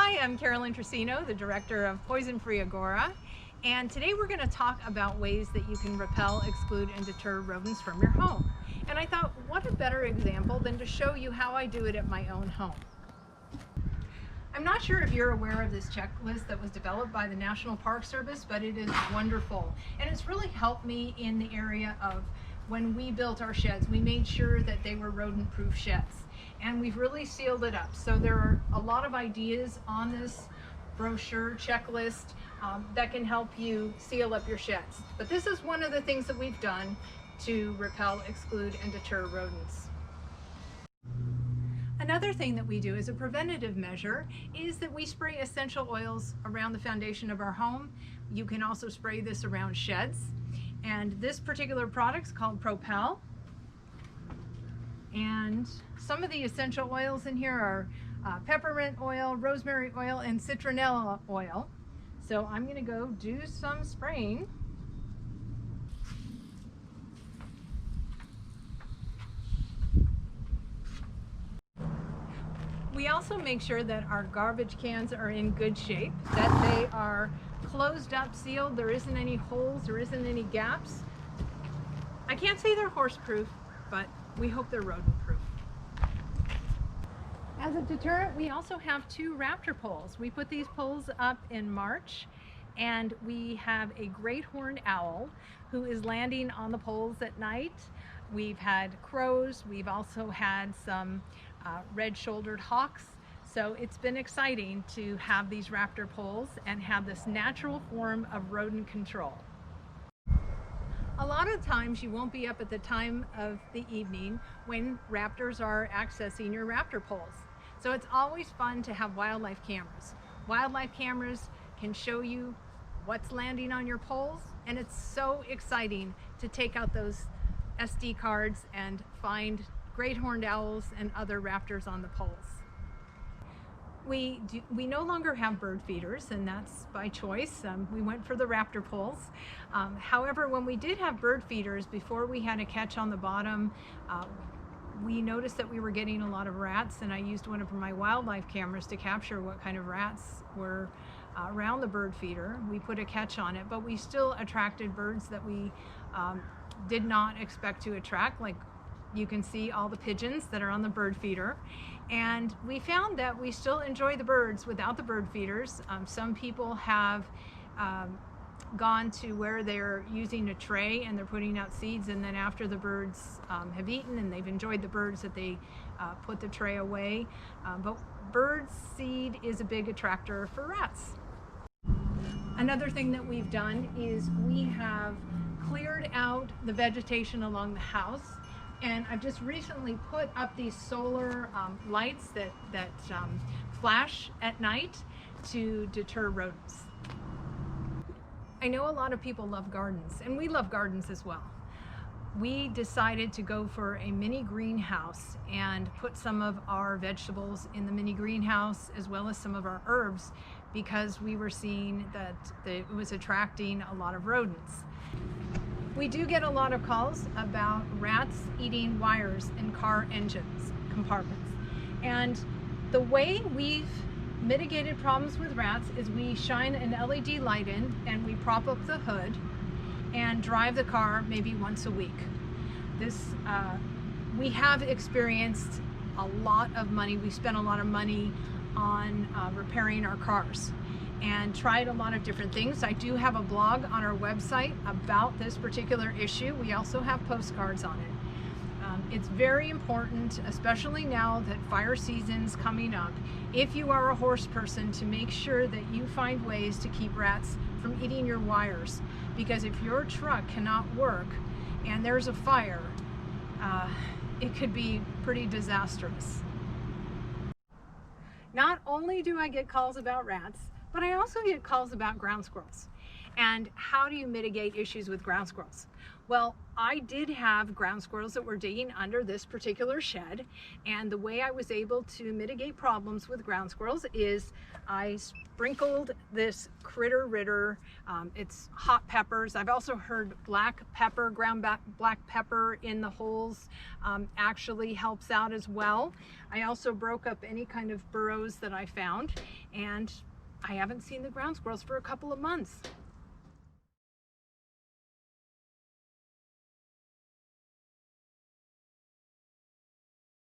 Hi, I'm Carolyn Tricino, the director of PoisonFreeAgoura, and today we're going to talk about ways that you can repel, exclude, and deter rodents from your home. And I thought, what a better example than to show you how I do it at my own home. I'm not sure if you're aware of this checklist that was developed by the National Park Service, but it is wonderful. And it's really helped me in the area of when we built our sheds, we made sure that they were rodent-proof sheds. And we've really sealed it up. So there are a lot of ideas on this brochure checklist that can help you seal up your sheds. But this is one of the things that we've done to repel, exclude, and deter rodents. Another thing that we do as a preventative measure is that we spray essential oils around the foundation of our home. You can also spray this around sheds. And this particular product is called Repel. And some of the essential oils in here are peppermint oil, rosemary oil, and citronella oil. So I'm going to go do some spraying. We also make sure that our garbage cans are in good shape, that they are closed up, sealed, there isn't any holes, there isn't any gaps. I can't say they're horse-proof, but we hope they're rodent-proof. As a deterrent, we also have 2 raptor poles. We put these poles up in March, and we have a great horned owl who is landing on the poles at night. We've had crows, we've also had some red-shouldered hawks. So it's been exciting to have these raptor poles and have this natural form of rodent control. A lot of times you won't be up at the time of the evening when raptors are accessing your raptor poles. So it's always fun to have wildlife cameras. Wildlife cameras can show you what's landing on your poles, and it's so exciting to take out those SD cards and find great horned owls and other raptors on the poles. We no longer have bird feeders, and that's by choice. We went for the raptor poles. However, when we did have bird feeders, before we had a catch on the bottom, we noticed that we were getting a lot of rats, and I used one of my wildlife cameras to capture what kind of rats were around the bird feeder. We put a catch on it, but we still attracted birds that we did not expect to attract, like you can see all the pigeons that are on the bird feeder. And we found that we still enjoy the birds without the bird feeders. Some people have gone to where they're using a tray and they're putting out seeds, and then after the birds have eaten and they've enjoyed the birds, that they put the tray away. But bird seed is a big attractor for rats. Another thing that we've done is we have cleared out the vegetation along the house. And I've just recently put up these solar lights that flash at night to deter rodents. I know a lot of people love gardens, and we love gardens as well. We decided to go for a mini greenhouse and put some of our vegetables in the mini greenhouse as well as some of our herbs, because we were seeing that it was attracting a lot of rodents. We do get a lot of calls about rats eating wires in car engines compartments. And the way we've mitigated problems with rats is we shine an LED light in and we prop up the hood and drive the car maybe once a week. We have experienced a lot of money. We spent a lot of money on repairing our cars and tried a lot of different things. I do have a blog on our website about this particular issue. We also have postcards on it. It's very important, especially now that fire season's coming up, if you are a horse person, to make sure that you find ways to keep rats from eating your wires. Because if your truck cannot work and there's a fire, it could be pretty disastrous. Not only do I get calls about rats, but I also get calls about ground squirrels. And how do you mitigate issues with ground squirrels? Well, I did have ground squirrels that were digging under this particular shed, and the way I was able to mitigate problems with ground squirrels is I sprinkled this critter ritter. It's hot peppers. I've also heard black pepper, ground black pepper in the holes actually helps out as well. I also broke up any kind of burrows that I found, and I haven't seen the ground squirrels for a couple of months.